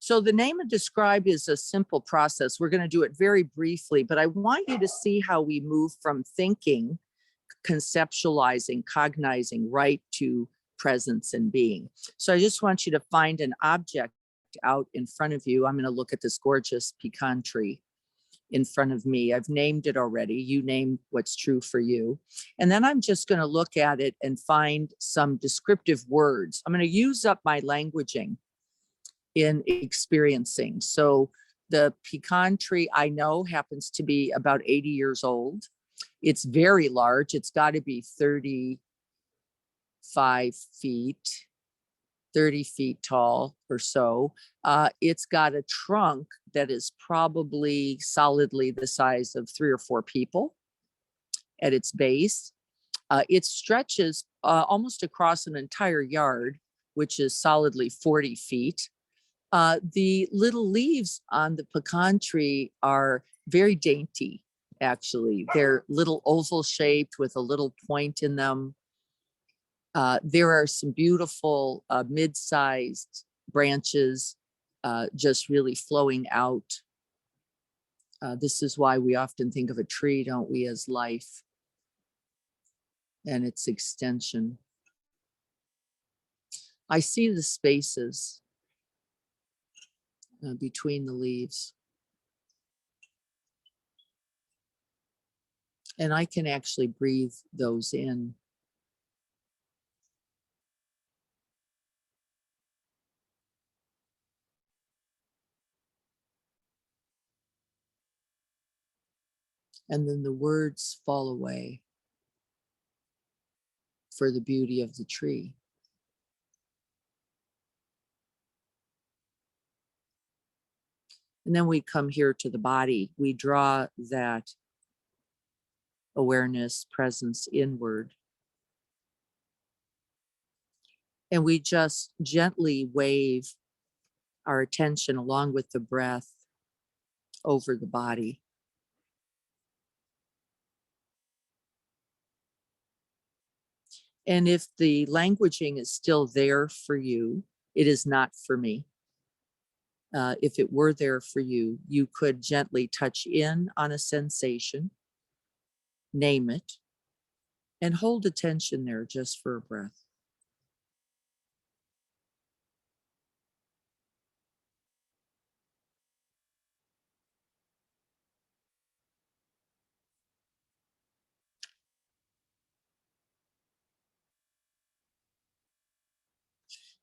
So the name and describe is a simple process. We're going to do it very briefly, but I want you to see how we move from thinking, conceptualizing, cognizing, right to presence and being. So I just want you to find an object out in front of you. I'm going to look at this gorgeous pecan tree in front of me. I've named it already. You name what's true for you. And then I'm just going to look at it and find some descriptive words. I'm going to use up my languaging in experiencing. So the pecan tree I know happens to be about 80 years old. It's very large. It's got to be 35 feet, 30 feet tall or so. It's got a trunk that is probably solidly the size of 3 or 4 people at its base. It stretches almost across an entire yard, which is solidly 40 feet. The little leaves on the pecan tree are very dainty, actually. They're little oval shaped with a little point in them. There are some beautiful mid-sized branches just really flowing out. This is why we often think of a tree, don't we, as life and its extension. I see the spaces between the leaves. And I can actually breathe those in. And then the words fall away for the beauty of the tree. And then we come here to the body. We draw that awareness, presence inward. And we just gently wave our attention along with the breath over the body. And if the languaging is still there for you, it is not for me. If it were there for you, you could gently touch in on a sensation, name it, and hold attention there just for a breath.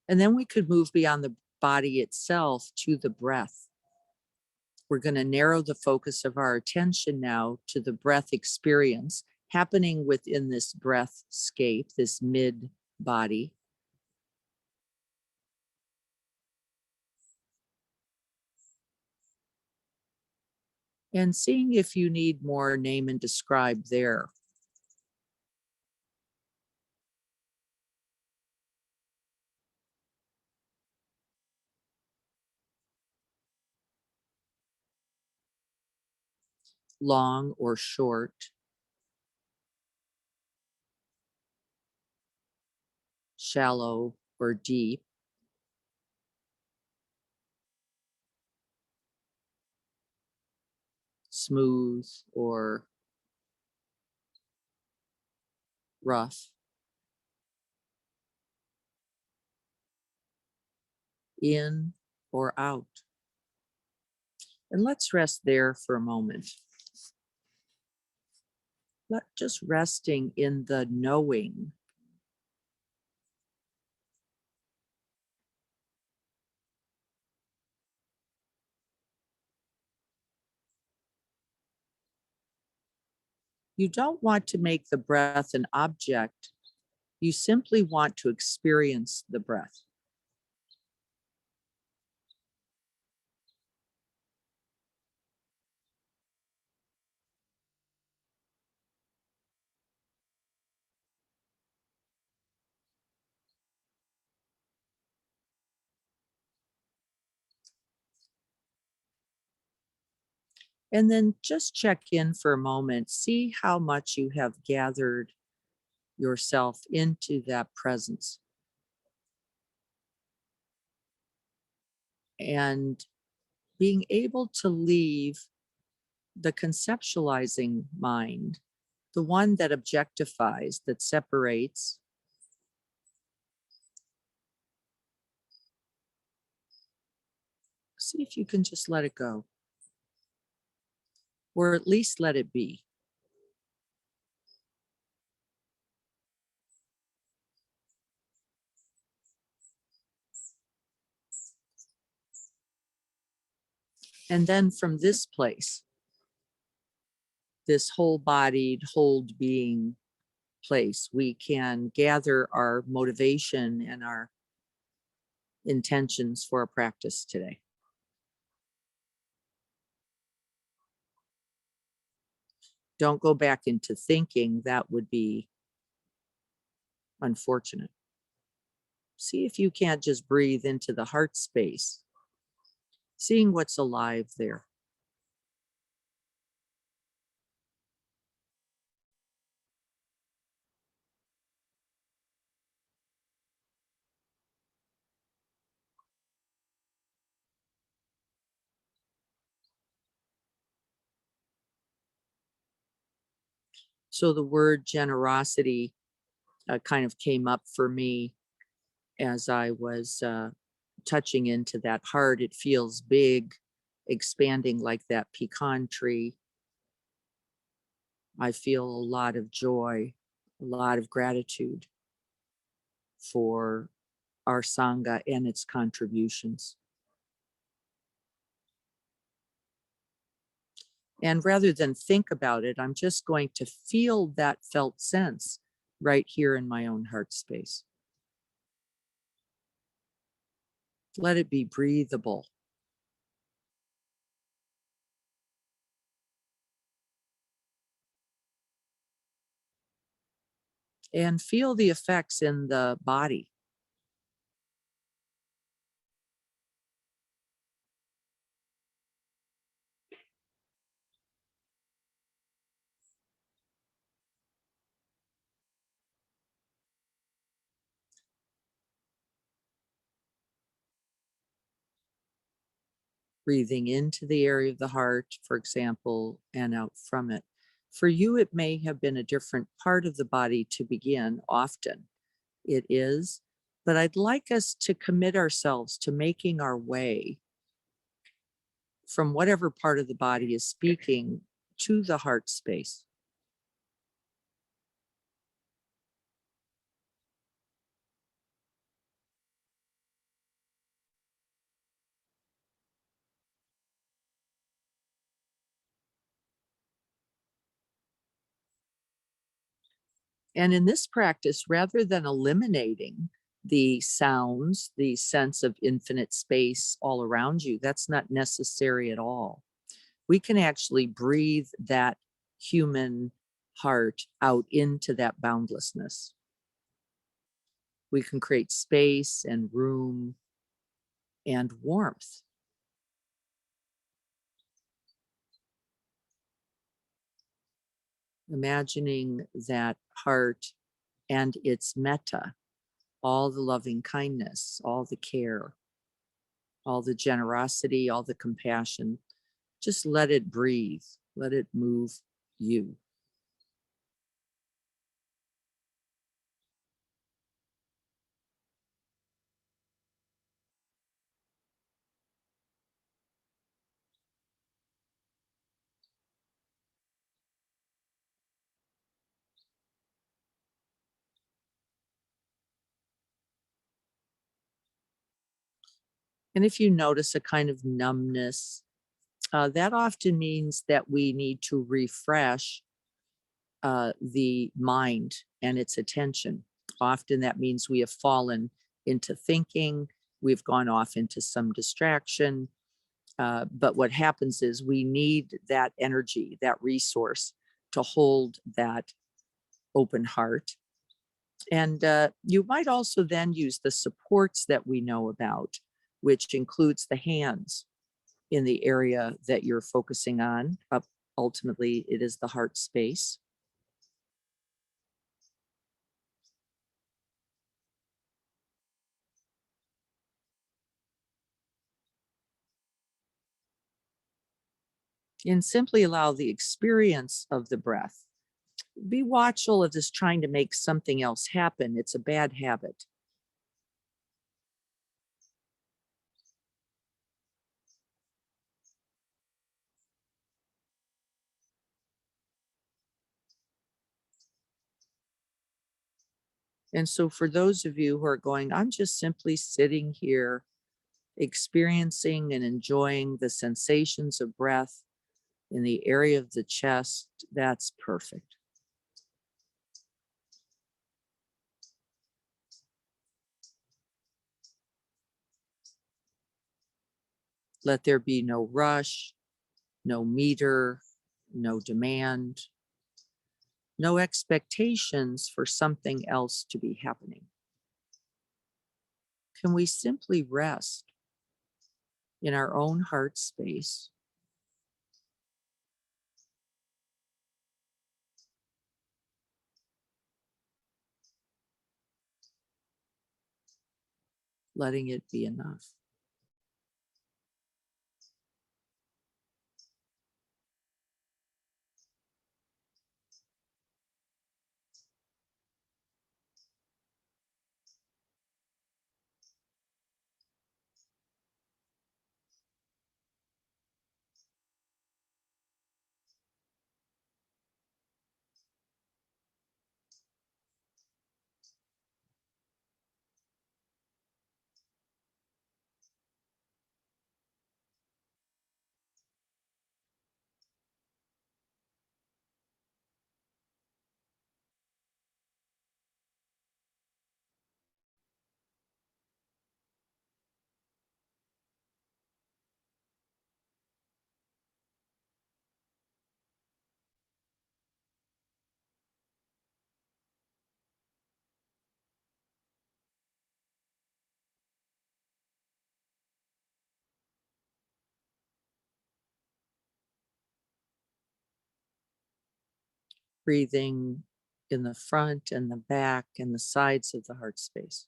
And then we could move beyond the body itself to the breath. We're going to narrow the focus of our attention now to the breath experience happening within this breathscape, this mid body. And seeing if you need more name and describe there. Long or short. Shallow or deep. Smooth or rough. In or out. And let's rest there for a moment. Just resting in the knowing. You don't want to make the breath an object. You simply want to experience the breath. And then just check in for a moment. See how much you have gathered yourself into that presence. and being able to leave the conceptualizing mind, the one that objectifies, that separates. See if you can just let it go, or at least let it be. And then from this place, this whole bodied, whole being place, we can gather our motivation and our intentions for a practice today. Don't go back into thinking. That would be unfortunate. See if you can't just breathe into the heart space, seeing what's alive there. So the word generosity kind of came up for me as I was touching into that heart. It feels big, expanding like that pecan tree. I feel a lot of joy, a lot of gratitude for our Sangha and its contributions. And rather than think about it, I'm just going to feel that felt sense right here in my own heart space. Let it be breathable. And feel the effects in the body. Breathing into the area of the heart, for example, and out from it. For you, it may have been a different part of the body to begin. Often it is, but I'd like us to commit ourselves to making our way from whatever part of the body is speaking to the heart space. And in this practice, rather than eliminating the sounds, the sense of infinite space all around you, that's not necessary at all. We can actually breathe that human heart out into that boundlessness. We can create space and room and warmth. Imagining that heart and its metta, all the loving kindness, all the care, all the generosity, all the compassion. Just let it breathe, let it move you. And if you notice a kind of numbness, that often means that we need to refresh the mind and its attention. Often that means we have fallen into thinking, we've gone off into some distraction. But what happens is we need that energy, that resource to hold that open heart. And you might also then use the supports that we know about, which includes the hands in the area that you're focusing on. Ultimately, it is the heart space. And simply allow the experience of the breath. Be watchful of this trying to make something else happen. It's a bad habit. And so, for those of you who are going, I'm just simply sitting here, experiencing and enjoying the sensations of breath in the area of the chest, that's perfect. Let there be no rush, no meter, no demand, no expectations for something else to be happening. Can we simply rest in our own heart space? Letting it be enough. Breathing in the front and the back and the sides of the heart space.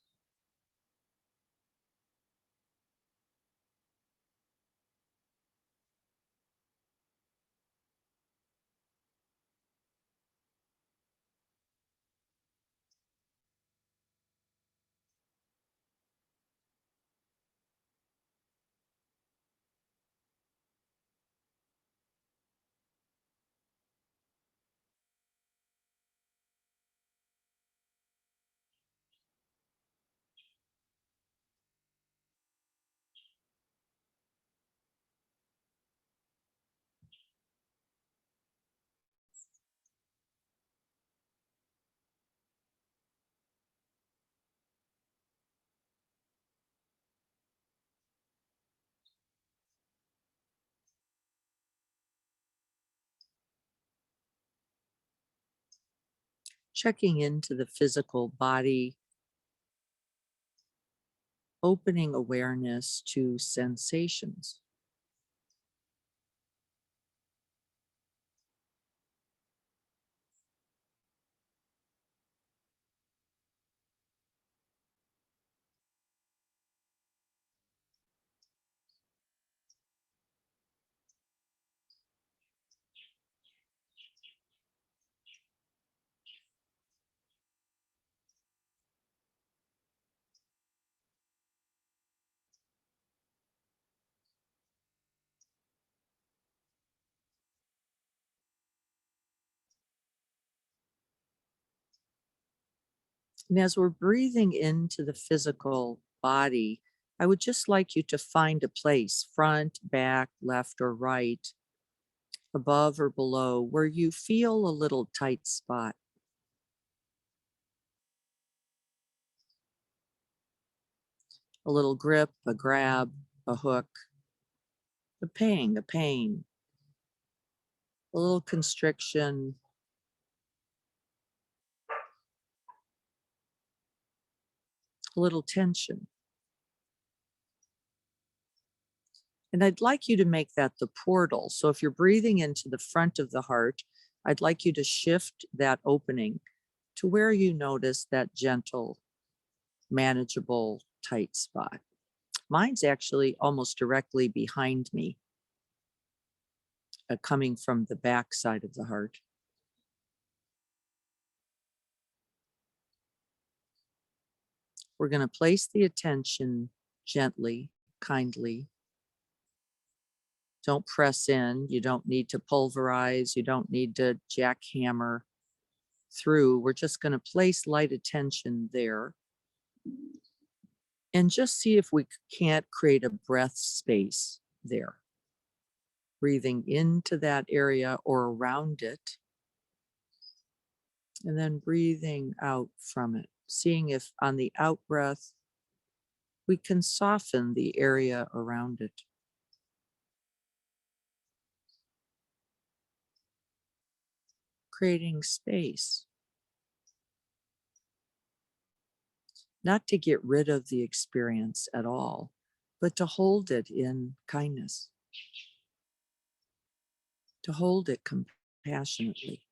Checking into the physical body, opening awareness to sensations. And as we're breathing into the physical body, I would just like you to find a place, front, back, left, or right, above or below, where you feel a little tight spot, a little grip, a grab, a hook, a pain, a little constriction, a little tension. And I'd like you to make that the portal. So if you're breathing into the front of the heart, I'd like you to shift that opening to where you notice that gentle, manageable, tight spot. Mine's actually almost directly behind me. coming from the back side of the heart. We're going to place the attention gently, kindly. Don't press in. You don't need to pulverize. You don't need to jackhammer through. We're just going to place light attention there and just see if we can't create a breath space there. Breathing into that area or around it, and then breathing out from it. Seeing if on the out breath, we can soften the area around it. Creating space. Not to get rid of the experience at all, but to hold it in kindness. To hold it compassionately.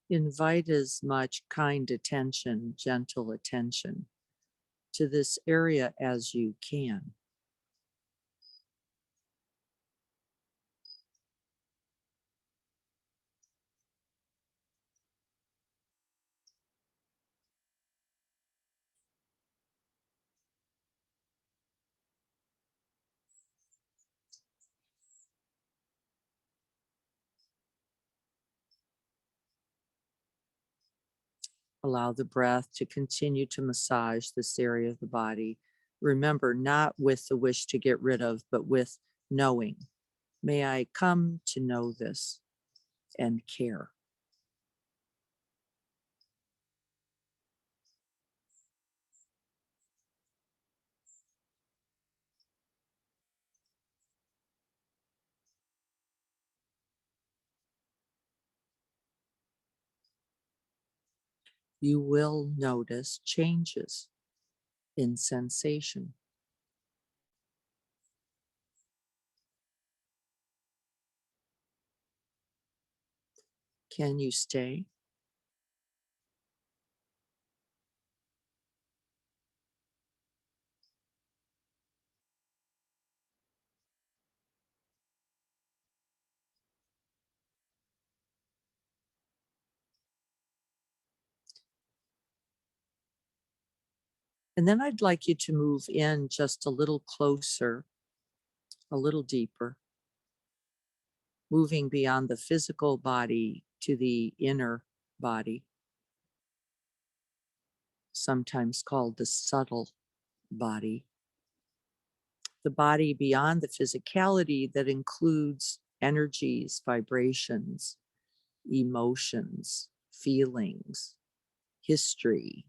Invite as much kind attention, gentle attention to this area as you can. Allow the breath to continue to massage this area of the body. Remember, not with the wish to get rid of, but with knowing. May I come to know this and care. You will notice changes in sensation. Can you stay? And then I'd like you to move in just a little closer, a little deeper, moving beyond the physical body to the inner body, sometimes called the subtle body. The body beyond the physicality that includes energies, vibrations, emotions, feelings, history.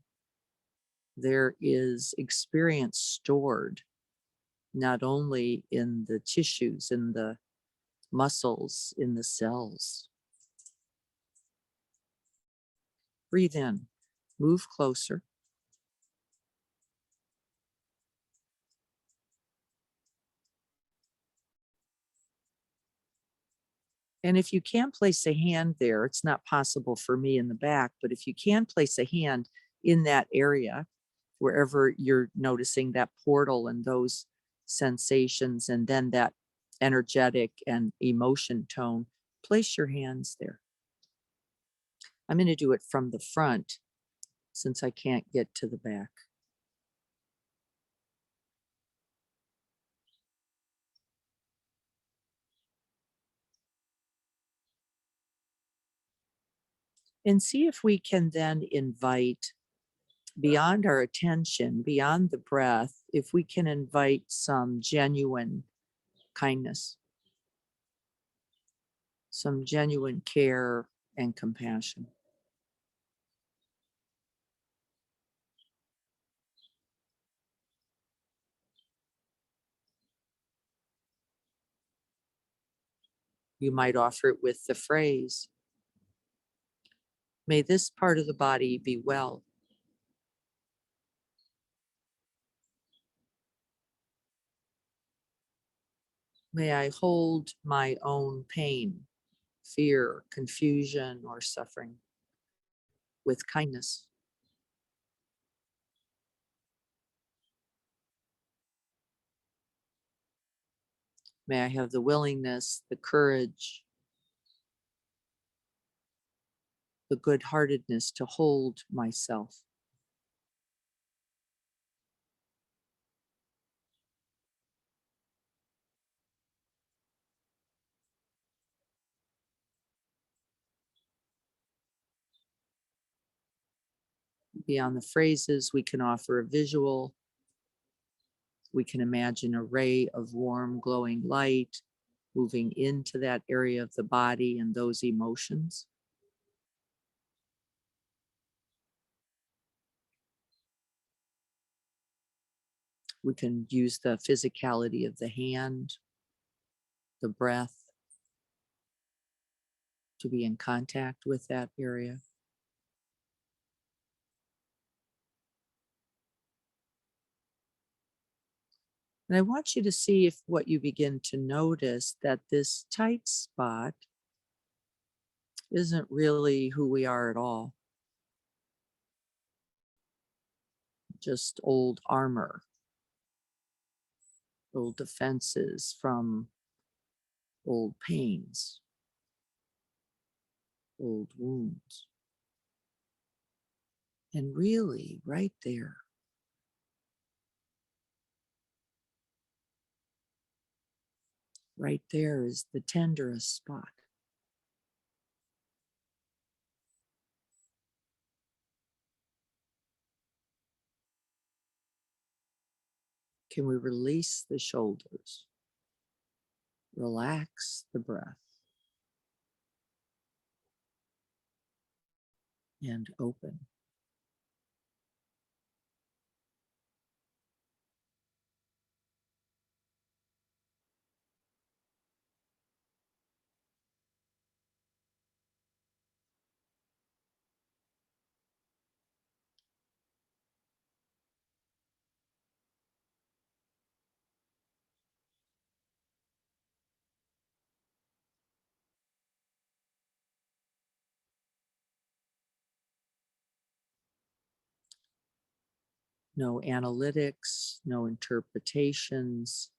There is experience stored not only in the tissues, in the muscles, in the cells. Breathe in, move closer. And if you can't place a hand there, it's not possible for me in the back, but if you can place a hand in that area, wherever you're noticing that portal and those sensations, and then that energetic and emotion tone, place your hands there. I'm going to do it from the front since I can't get to the back. And see if we can then invite beyond our attention, beyond the breath, if we can invite some genuine kindness, some genuine care and compassion. You might offer it with the phrase, "May this part of the body be well. May I hold my own pain, fear, confusion, or suffering with kindness. May I have the willingness, the courage, the good heartedness to hold myself. Beyond the phrases, we can offer a visual. We can imagine a ray of warm, glowing light moving into that area of the body and those emotions. We can use the physicality of the hand, the breath to be in contact with that area. And I want you to see if what you begin to notice that this tight spot isn't really who we are at all, just old armor, old defenses from old pains, old wounds. And really, right there is the tenderest spot. Can we release the shoulders? Relax the breath and open. No analytics, no interpretations,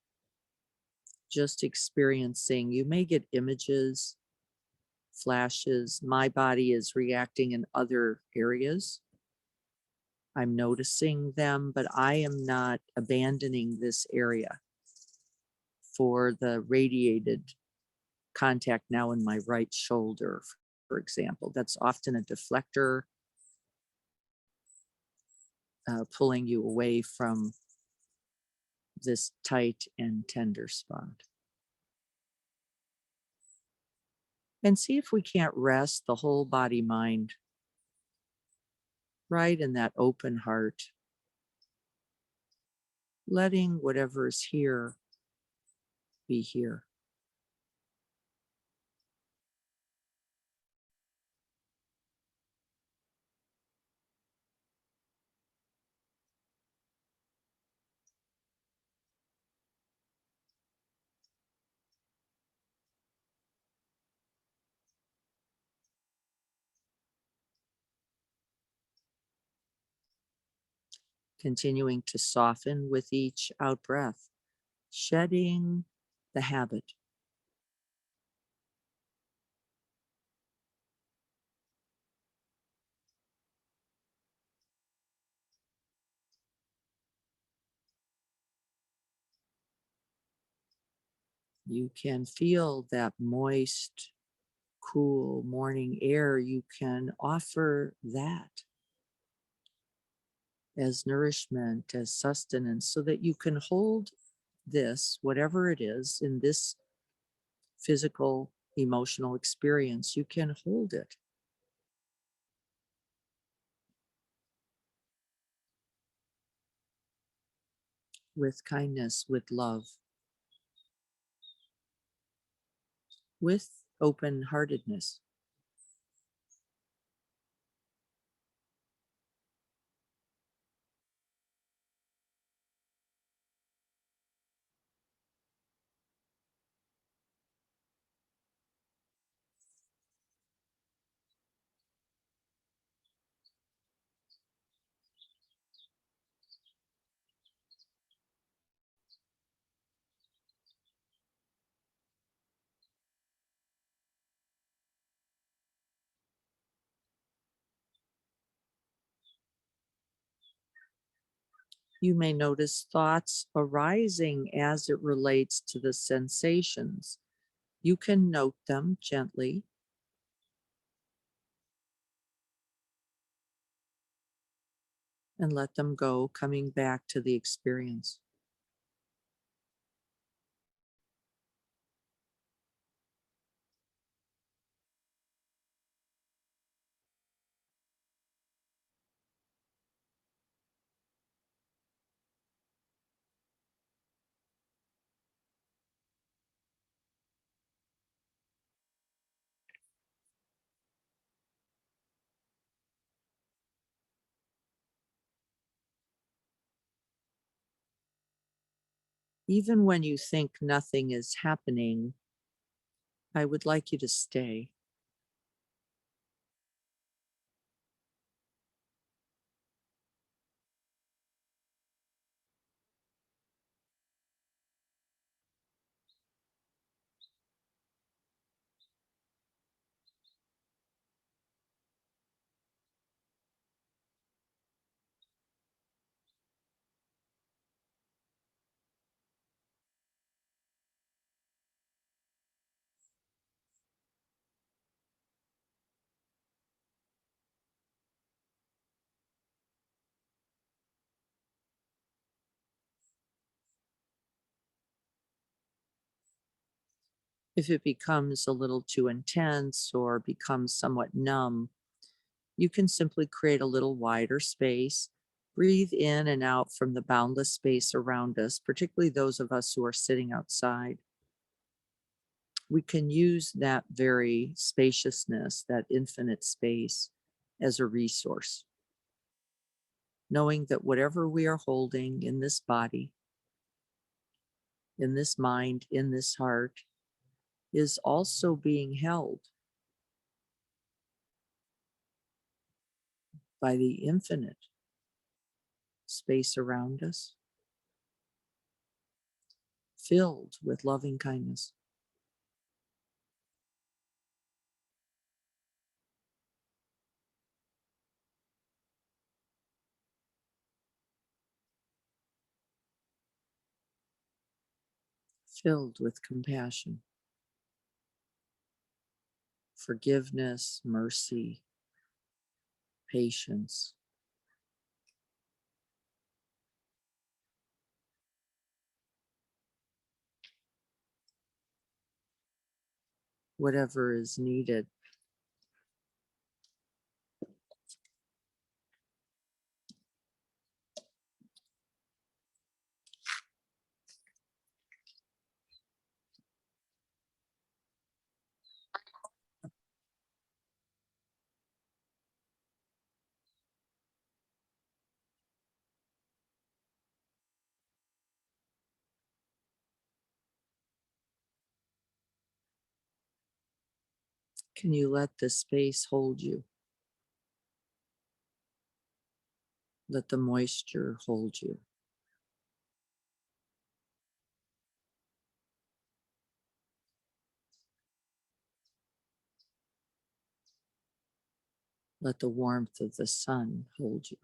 just experiencing. You may get images, flashes. My body is reacting in other areas. I'm noticing them, but I am not abandoning this area for the radiated contact now in my right shoulder, for example. That's often a deflector pulling you away from this tight and tender spot. And see if we can't rest the whole body mind right in that open heart, letting whatever is here be here. Continuing to soften with each out breath, shedding the habit. You can feel that moist, cool morning air. You can offer that as nourishment, as sustenance, so that you can hold this, whatever it is, in this physical, emotional experience. You can hold it with kindness, with love, with open heartedness. You may notice thoughts arising as it relates to the sensations. You can note them gently and let them go, coming back to the experience. Even when you think nothing is happening, I would like you to stay. If it becomes a little too intense or becomes somewhat numb, you can simply create a little wider space. Breathe in and out from the boundless space around us, particularly those of us who are sitting outside. We can use that very spaciousness, that infinite space, as a resource, knowing that whatever we are holding in this body, in this mind, in this heart, is also being held by the infinite space around us, filled with loving kindness. Filled with compassion, forgiveness, mercy, patience. Whatever is needed. Can you let the space hold you? Let the moisture hold you. Let the warmth of the sun hold you.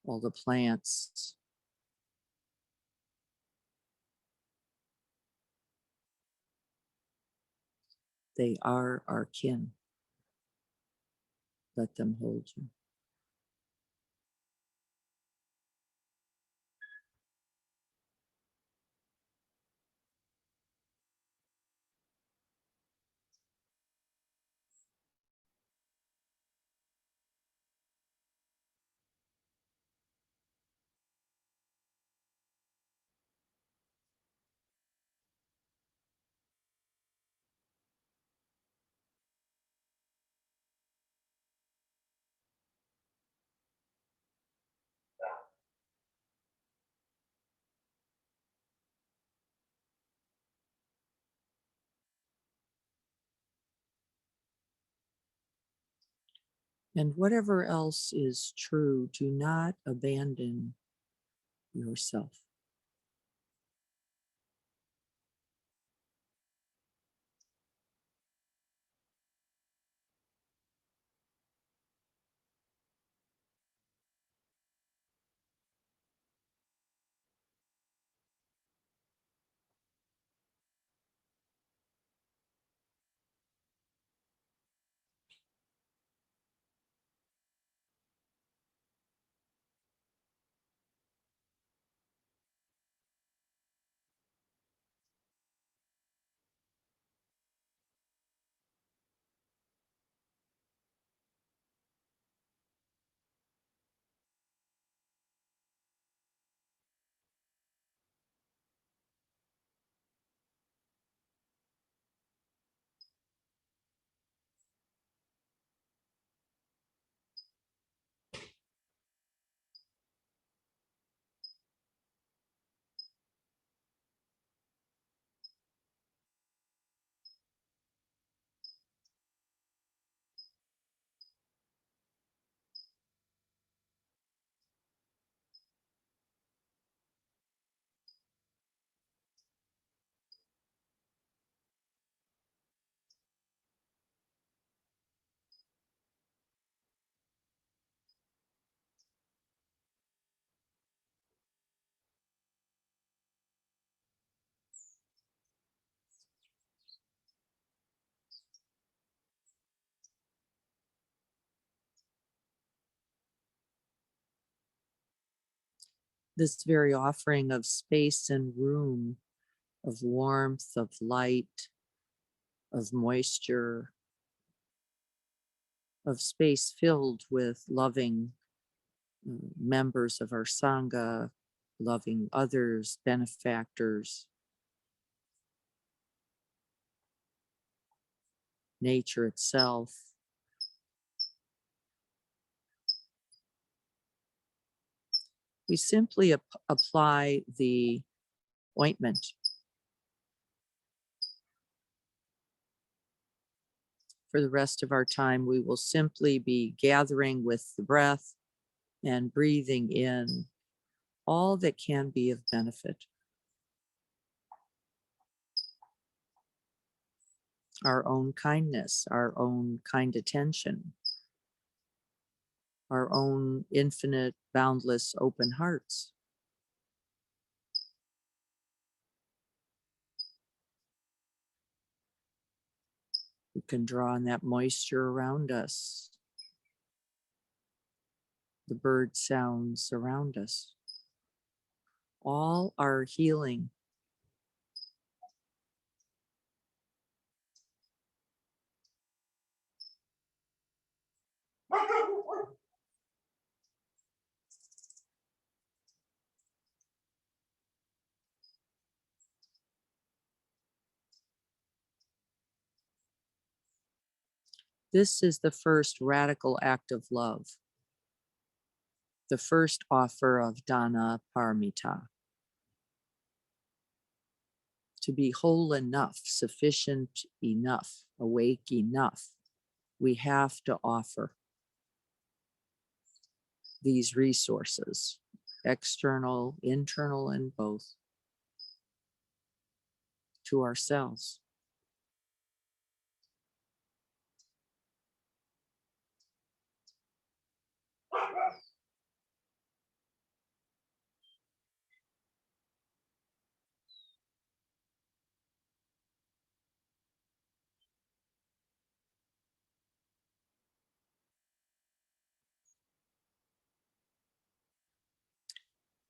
All the plants, they are our kin. Let them hold you. And whatever else is true, do not abandon yourself. this very offering of space and room, of warmth, of light, of moisture, of space filled with loving members of our Sangha, loving others, benefactors, nature itself. We simply apply the ointment. For the rest of our time, we will simply be gathering with the breath and breathing in all that can be of benefit. Our own kindness, our own kind attention, our own infinite, boundless, open hearts. We can draw on that moisture around us, the bird sounds around us. All are healing. This is the first radical act of love, the first offer of dana paramita. To be whole enough, sufficient enough, awake enough, we have to offer these resources, external, internal, and both, to ourselves.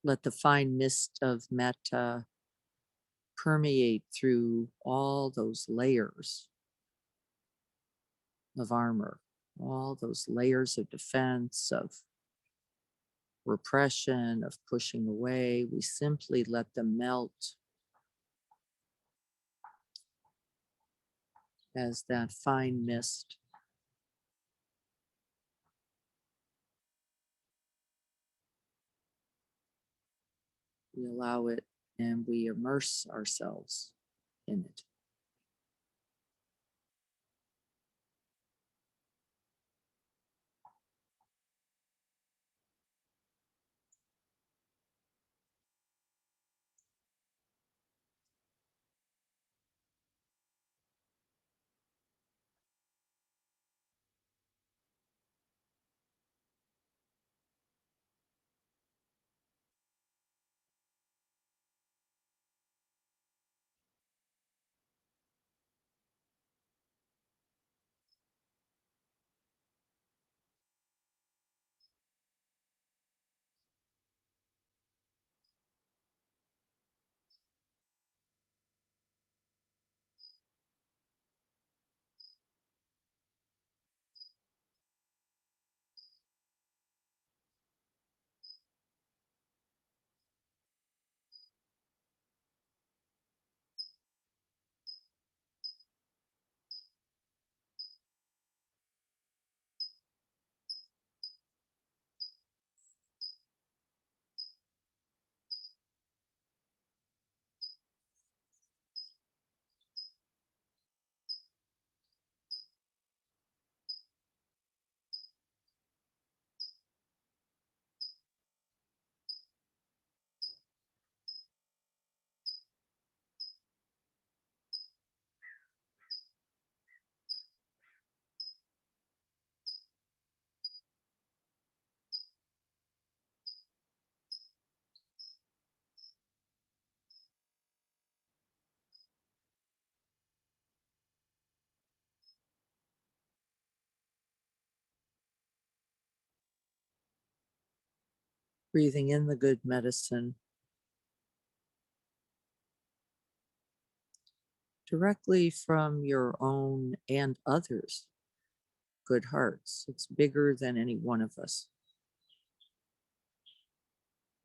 Let the fine mist of metta permeate through all those layers of armor, all those layers of defense, of repression, of pushing away. We simply let them melt as that fine mist. We allow it and we immerse ourselves in it. breathing in the good medicine directly from your own and others' good hearts. It's bigger than any one of us.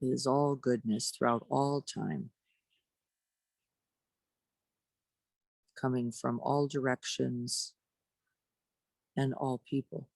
It is all goodness throughout all time, coming from all directions and all people.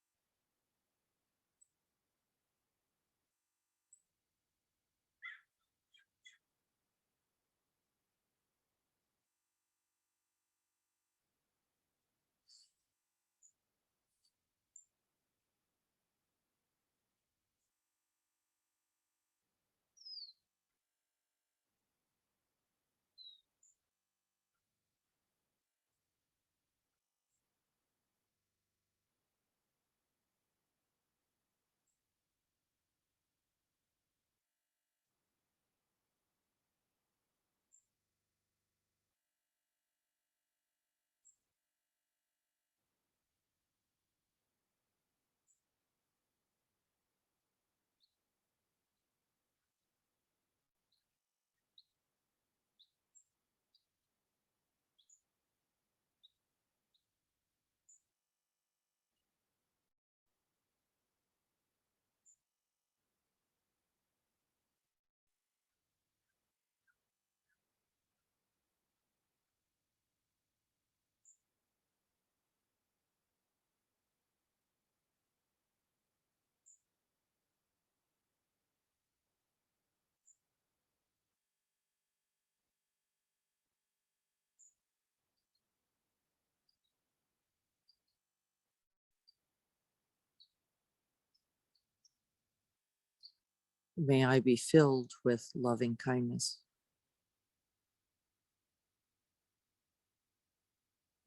May I be filled with loving kindness,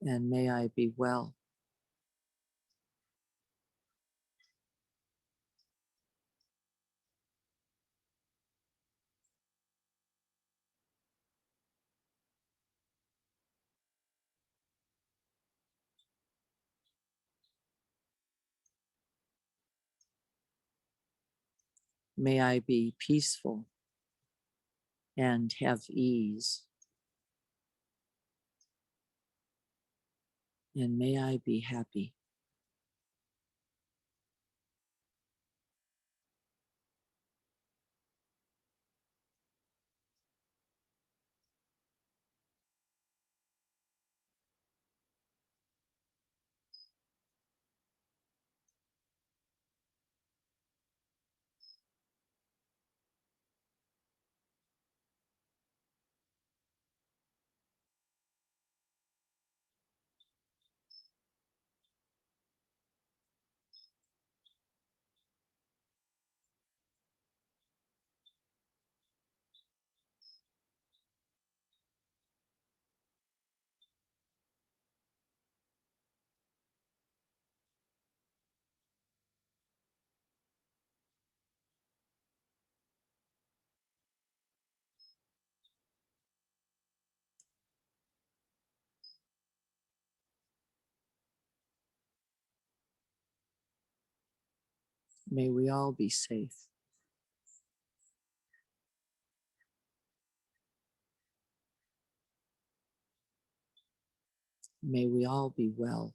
and may I be well. May I be peaceful and have ease, and may I be happy. May we all be safe. May we all be well.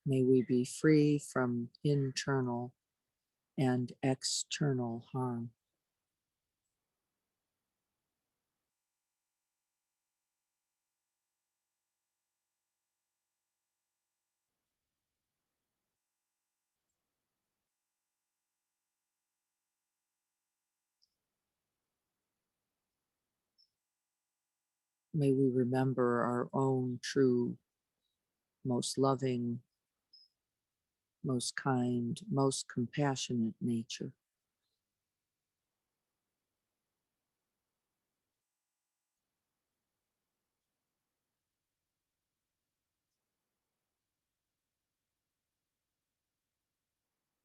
May we be free from internal and external harm. May we remember our own true, most loving, most kind, most compassionate nature.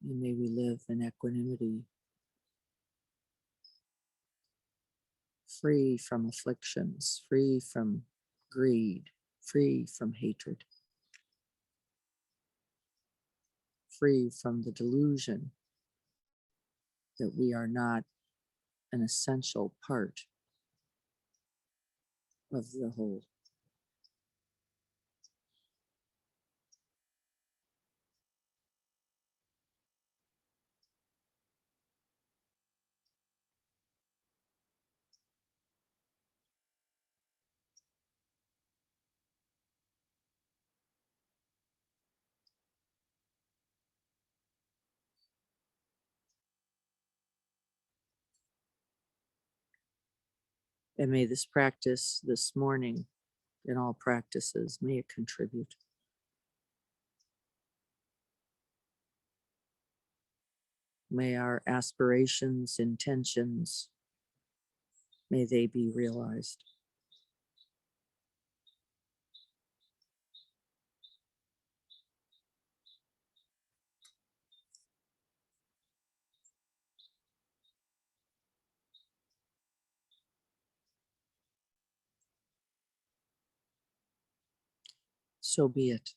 And may we live in equanimity free from afflictions, free from greed, free from hatred, free from the delusion that we are not an essential part of the whole. And may this practice this morning, in all practices, may it contribute. May our aspirations, intentions, may they be realized. So be it.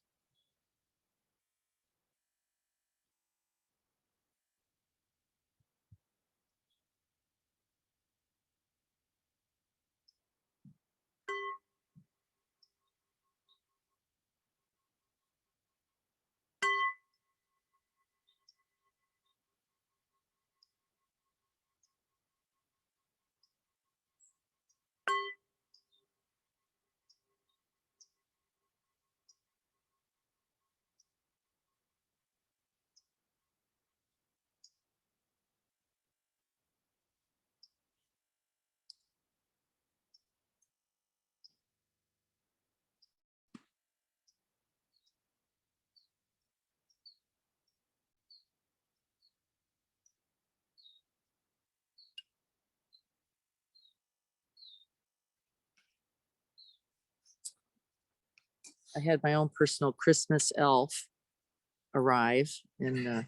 I had my own personal Christmas elf arrive and That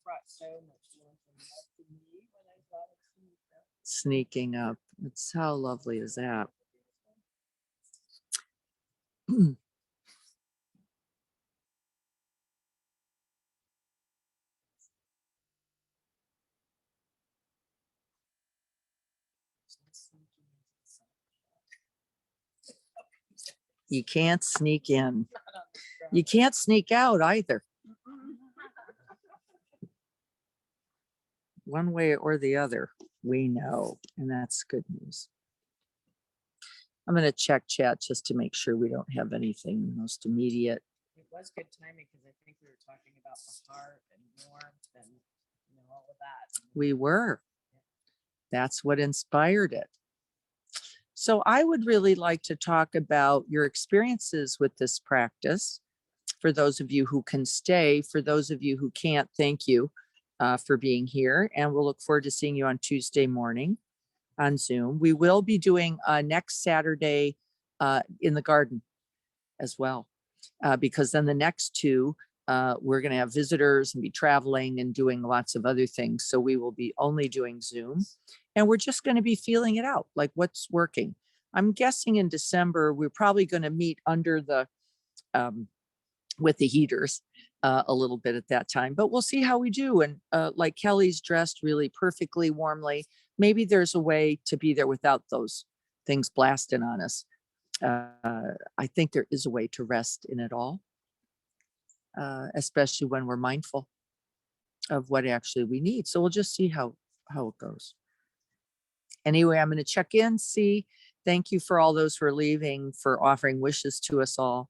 brought so much warmth and love to me when I saw it sneaking up. It's how lovely is that? You can't sneak in. You can't sneak out either, one way or the other. We know, and that's good news. I'm going to check chat just to make sure we don't have anything most immediate. It was good timing because I think we were talking about the heart and warmth and all of that. We were. That's what inspired it. So I would really like to talk about your experiences with this practice. For those of you who can stay, for those of you who can't, thank you for being here. And we'll look forward to seeing you on Tuesday morning on Zoom. We will be doing next Saturday in the garden as well, because then the next two, we're going to have visitors and be traveling and doing lots of other things. So we will be only doing Zoom, and we're just going to be feeling it out, like what's working. I'm guessing in December, we're probably going to meet under the, with the heaters a little bit at that time, but we'll see how we do. And like Kelly's dressed really perfectly warmly. Maybe there's a way to be there without those things blasting on us. I think there is a way to rest in it all, especially when we're mindful of what actually we need. So we'll just see how it goes. Anyway, I'm going to check in, see. Thank you for all those who are leaving, for offering wishes to us all.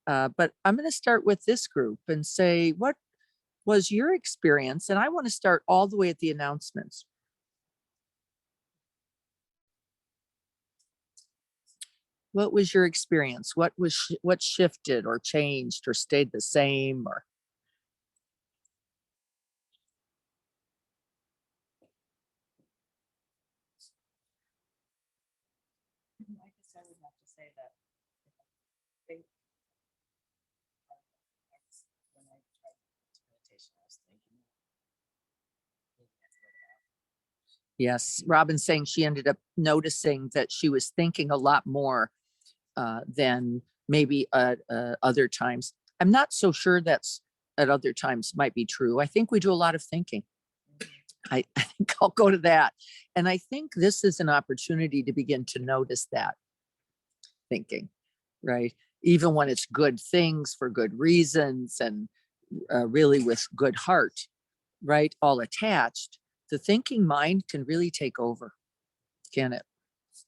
But I'm going to start with this group and say, what was your experience? And I want to start all the way at the announcements. What was your experience? What shifted or changed or stayed the same? Or I guess I would have to say that I think when I tried to meditation, I was thinking maybe that's what happened. Yes, Robin's saying she ended up noticing that she was thinking a lot more than maybe other times. I'm not so sure that's at other times might be true. I think we do a lot of thinking. I think I'll go to that. And I think this is an opportunity to begin to notice that thinking, right? Even when it's good things for good reasons and really with good heart, right? All attached, the thinking mind can really take over, can it?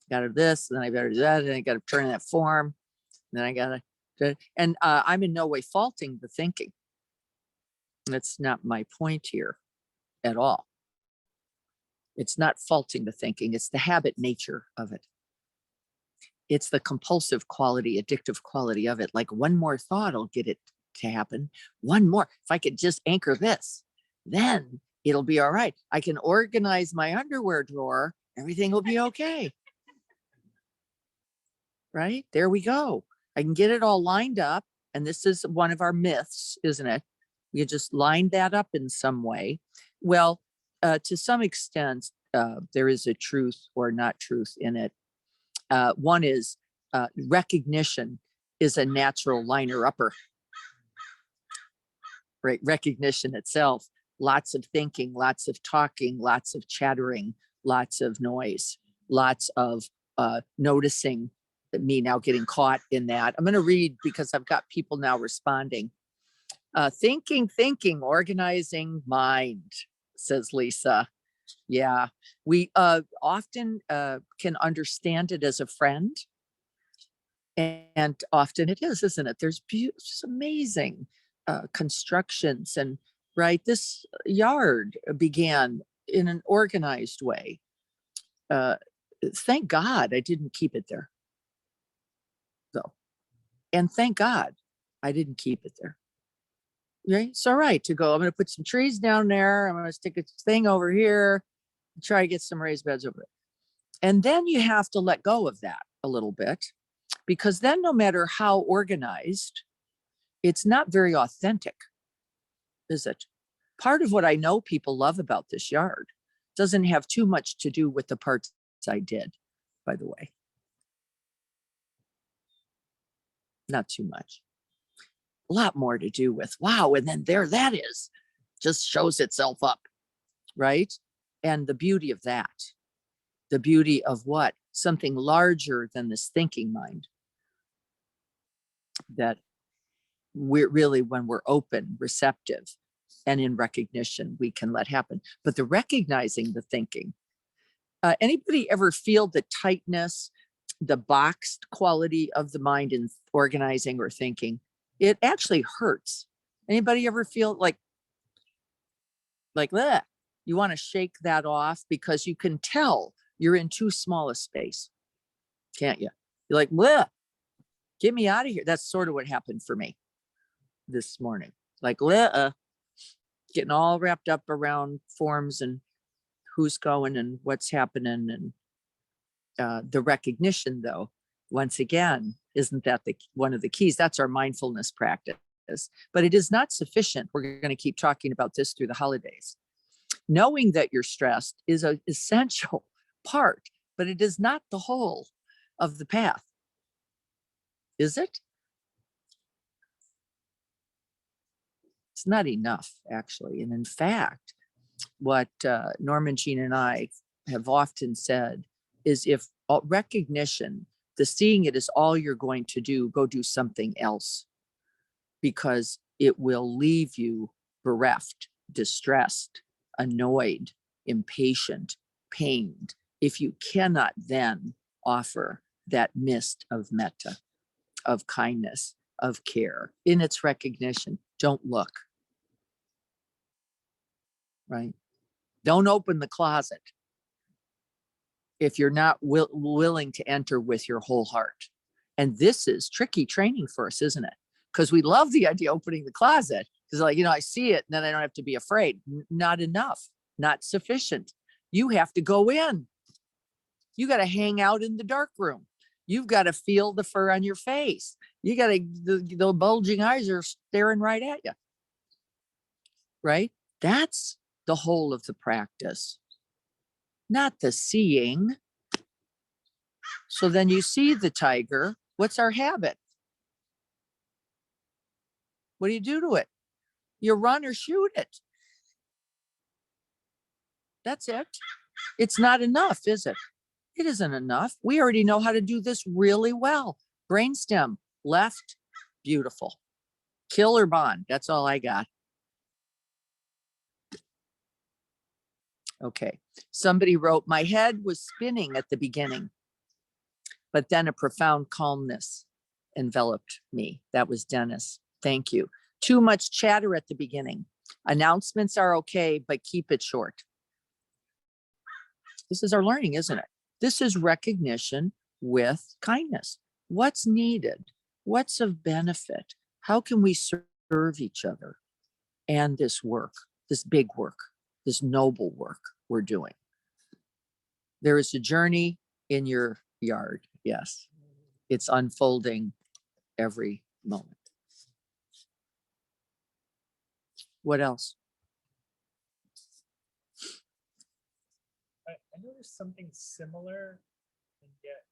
Got to this, then I better do that, and I got to turn in that form, then I got to, and I'm in no way faulting the thinking. That's not my point here at all. It's not faulting the thinking, it's the habit nature of it. It's the compulsive quality, addictive quality of it. Like one more thought will get it to happen. One more, if I could just anchor this, then it'll be all right. I can organize my underwear drawer, everything will be okay. Right? There we go. I can get it all lined up. And this is one of our myths, isn't it? You just line that up in some way. Well, to some extent, there is a truth or not truth in it. One is recognition is a natural liner upper, right? Recognition itself, lots of thinking, lots of talking, lots of chattering, lots of noise, lots of noticing me now getting caught in that. I'm going to read because I've got people now responding. Thinking, organizing mind, says Lisa. Yeah, we often can understand it as a friend. And often it is, isn't it? There's just amazing constructions and right. This yard began in an organized way. Thank God I didn't keep it there. Though, and thank God I didn't keep it there. Right? It's all right to go. I'm going to put some trees down there. I'm going to stick a thing over here, try to get some raised beds over it. And then you have to let go of that a little bit, because then no matter how organized, it's not very authentic, is it? Part of what I know people love about this yard doesn't have too much to do with the parts I did, by the way. Not too much. A lot more to do with, wow, and then there that is, just shows itself up, right? And the beauty of that, the beauty of what? Something larger than this thinking mind. That we're really, when we're open, receptive, and in recognition, we can let happen. But the recognizing the thinking, anybody ever feel the tightness, the boxed quality of the mind in organizing or thinking? It actually hurts. Anybody ever feel like that? You want to shake that off because you can tell you're in too small a space, can't you? You're like, bleh, get me out of here. That's sort of what happened for me this morning. Like, getting all wrapped up around forms and who's going and what's happening. And the recognition, though, once again, isn't that one of the keys? That's our mindfulness practice. But it is not sufficient. We're going to keep talking about this through the holidays. Knowing that you're stressed is an essential part, but it is not the whole of the path. Is it? It's not enough, actually. And in fact, what Norman Jean and I have often said is, if recognition, the seeing it is all you're going to do, go do something else, because it will leave you bereft, distressed, annoyed, impatient, pained, if you cannot then offer that mist of metta, of kindness, of care in its recognition. Don't look. Right? Don't open the closet if you're not willing to enter with your whole heart. And this is tricky training for us, isn't it? Because we love the idea of opening the closet. Because like, I see it and then I don't have to be afraid. Not enough, not sufficient. You have to go in. You got to hang out in the dark room. You've got to feel the fur on your face. You got to, the bulging eyes are staring right at you. Right? That's the whole of the practice. not the seeing. So then you see the tiger. What's our habit? What do you do to it? You run or shoot it. That's it. It's not enough, is it? It isn't enough. We already know how to do this really well. Brainstem, left, beautiful. Kill or bond. That's all I got. Okay. Somebody wrote, my head was spinning at the beginning, but then a profound calmness enveloped me. That was Dennis. Thank you. Too much chatter at the beginning. Announcements are okay, but keep it short. This is our learning, isn't it? This is recognition with kindness. What's needed? What's of benefit? How can we serve each other and this work, this big work, this noble work we're doing? There is a journey in your yard. Yes, it's unfolding every moment. What else? I noticed something similar and yet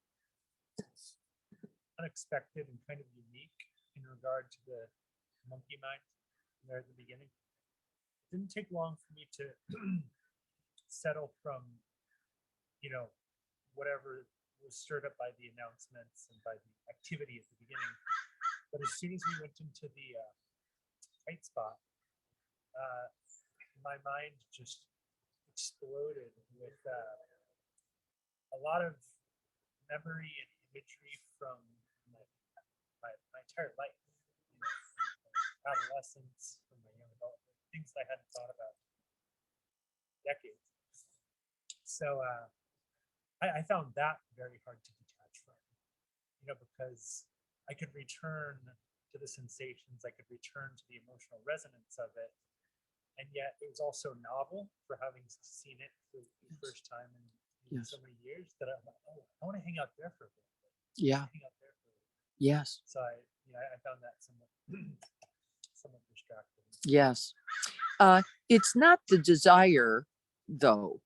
unexpected and kind of unique in regard to the monkey mind there at the beginning. It didn't take long for me to settle from, whatever was stirred up by the announcements and by the activity at the beginning. But as soon as we went into the tight spot, my mind just exploded with a lot of memory and imagery from my entire life, from adolescence, from my young adult, things I hadn't thought about in decades. So I found that very hard to detach from, because I could return to the sensations, I could return to the emotional resonance of it, and yet it was also novel for having seen it for the first time in so many years that I'm like, oh, I want to hang out there for a bit. Yeah. Hang out there for a bit. Yes. So I found that somewhat distracting. Yes. It's not the desire, though.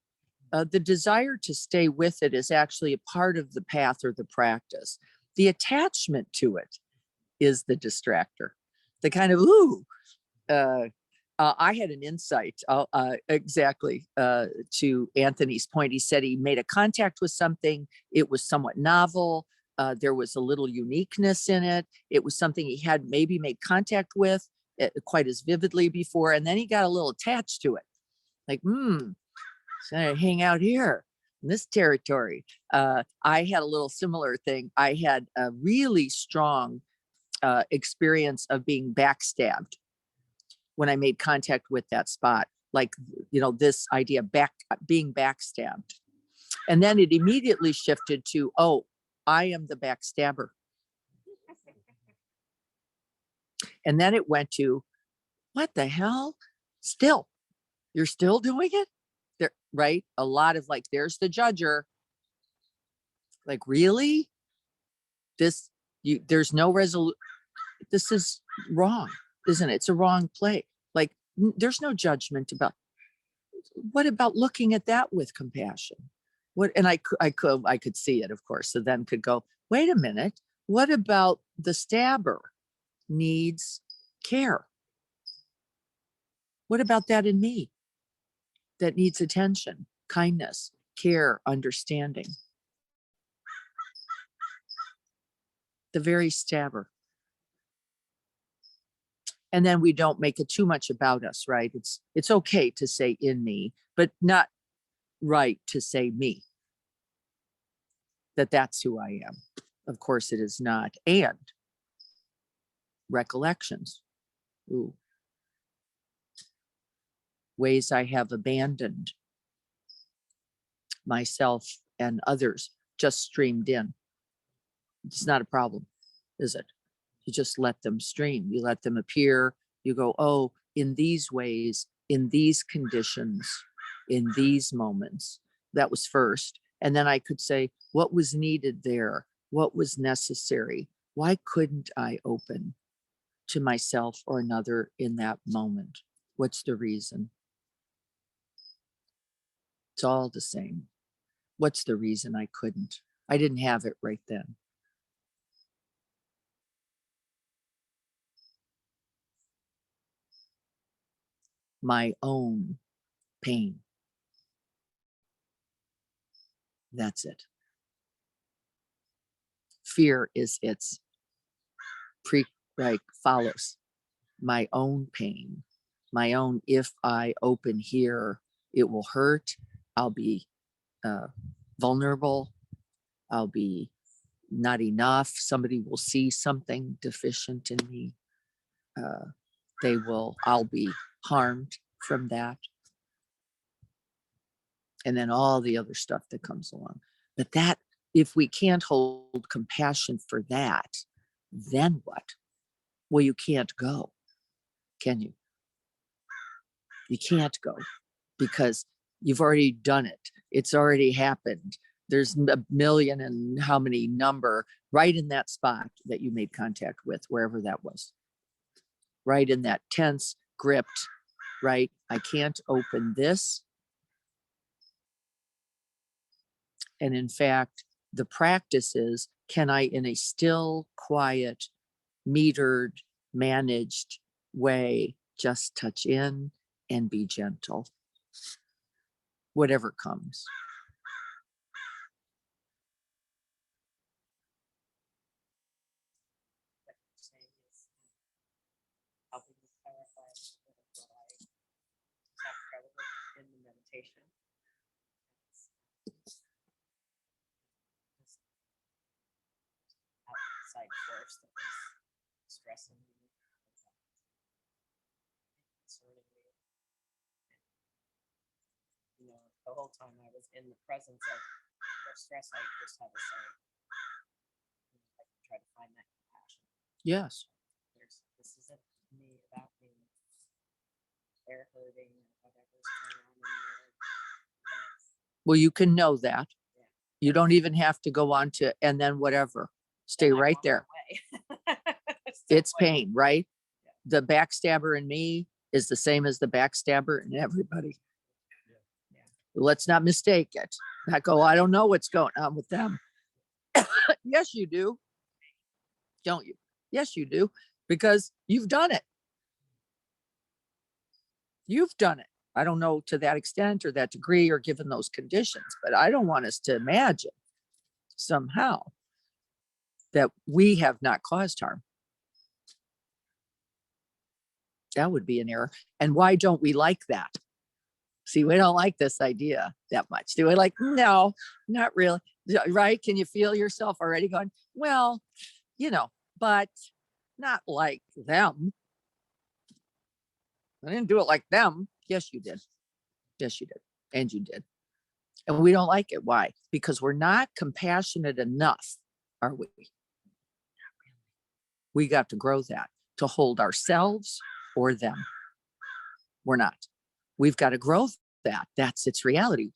The desire to stay with it is actually a part of the path or the practice. The attachment to it is the distractor. The kind of, ooh, I had an insight exactly to Anthony's point. He said he made a contact with something. It was somewhat novel. There was a little uniqueness in it. It was something he had maybe made contact with quite as vividly before. And then he got a little attached to it. Like, so I hang out here in this territory. I had a little similar thing. I had a really strong experience of being backstabbed when I made contact with that spot, like, this idea being backstabbed. And then it immediately shifted to, oh, I am the backstabber. And then it went to, what the hell? Still, you're still doing it? There, right? A lot of like, there's the judger. Like, really? There's no resolution. This is wrong, isn't it? It's a wrong play. Like, there's no judgment about. What about looking at that with compassion? And I could see it, of course. So then could go, wait a minute. What about the stabber needs care? What about that in me that needs attention, kindness, care, understanding? The very stabber. And then we don't make it too much about us, right? It's okay to say in me, but not right to say me. That's who I am. Of course it is not. And recollections. Ooh. Ways I have abandoned myself and others just streamed in. It's not a problem, is it? You just let them stream. You let them appear. You go, oh, in these ways, in these conditions, in these moments. That was first. And then I could say, what was needed there? What was necessary? Why couldn't I open to myself or another in that moment? What's the reason? It's all the same. What's the reason I couldn't? I didn't have it right then. My own pain. That's it. Fear is its follows my own pain, my own. If I open here, it will hurt. I'll be vulnerable. I'll be not enough. Somebody will see something deficient in me. I'll be harmed from that. And then all the other stuff that comes along. But that, if we can't hold compassion for that, then what? Well, you can't go, can you? You can't go because you've already done it. It's already happened. There's a million and how many number right in that spot that you made contact with, wherever that was. Right in that tense, gripped, right? I can't open this. And in fact, the practice is, can I, in a still, quiet, metered, managed way, just touch in and be gentle, whatever comes. What you're saying is helping me clarify a little bit of what I have trouble with in the meditation. Just outside force that was stressing me, concerning me. You know, the whole time I was in the presence of the stress, I just had to say, I try to find that compassion. Yes. This isn't me about me. They're hurting or whatever's going on in there. Well, you can know that. Yeah. You don't even have to go on to, and then whatever. Stay right there. It's pain, right? Yeah. The backstabber in me is the same as the backstabber in everybody. Yeah. Let's not mistake it. Not go, I don't know what's going on with them. Yes, you do. Don't you? Yes, you do. Because you've done it. You've done it. I don't know to that extent or that degree or given those conditions, but I don't want us to imagine somehow that we have not caused harm. That would be an error. And why don't we like that? See, we don't like this idea that much. Do we? Like, no, not really. Right? Can you feel yourself already going, well, but not like them. I didn't do it like them. Yes, you did. Yes, you did. And you did. And we don't like it. Why? Because we're not compassionate enough, are we? We got to grow that to hold ourselves or them. We're not. We've got to grow that. That's its reality.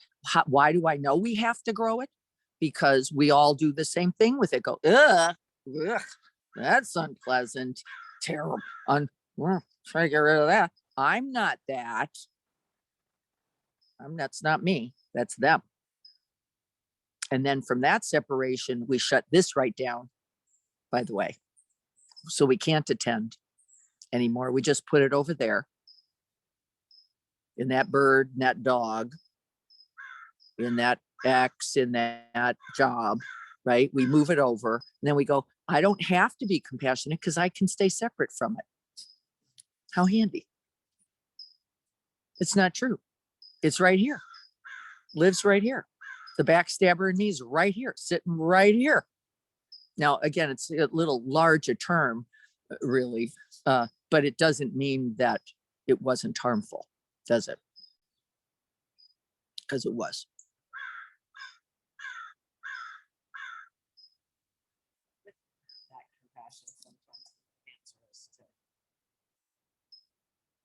Why do I know we have to grow it? Because we all do the same thing with it. Go, ugh, that's unpleasant, terrible. Try to get rid of that. I'm not that. That's not me. That's them. And then from that separation, we shut this right down, by the way. So we can't attend anymore. We just put it over there. In that bird, in that dog, in that ex, in that job, right? We move it over. And then we go, I don't have to be compassionate because I can stay separate from it. How handy. It's not true. It's right here. Lives right here. The backstabber in me is right here, sitting right here. Now, again, it's a little large a term, really, but it doesn't mean that it wasn't harmful, does it? Because it was. That compassion sometimes the answer is to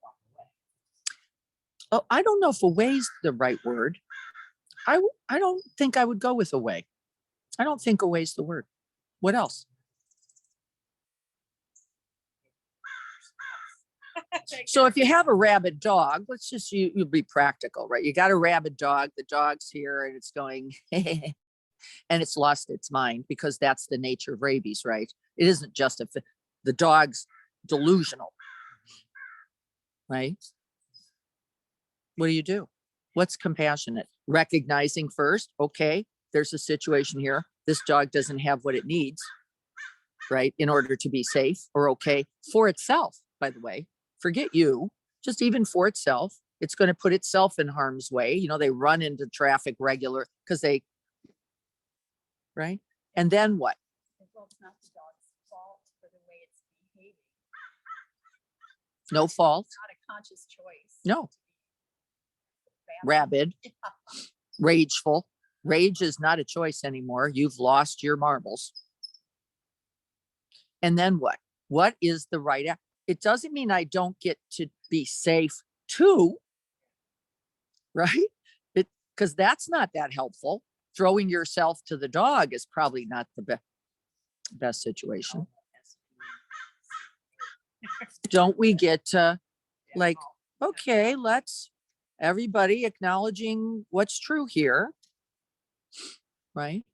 walk away. Oh, I don't know if away is the right word. I don't think I would go with away. I don't think away is the word. What else? So if you have a rabid dog, let's just, you'll be practical, right? You got a rabid dog, the dog's here and it's going, and it's lost its mind because that's the nature of rabies, right? It isn't just the dog's delusional, right? What do? What's compassionate? Recognizing first, okay, there's a situation here. This dog doesn't have what it needs, right? In order to be safe or okay for itself, by the way, forget you, just even for itself, it's going to put itself in harm's way. You know, they run into traffic regular because right? And then what? Well, it's not the dog's fault for the way it's behaving. No fault. It's not a conscious choice. No. Bad. Rabid, rageful. Rage is not a choice anymore. You've lost your marbles. And then what? What is the right act? It doesn't mean I don't get to be safe too, right? Because that's not that helpful. Throwing yourself to the dog is probably not the best situation. Don't we get to like, okay, let's everybody acknowledging what's true here, right?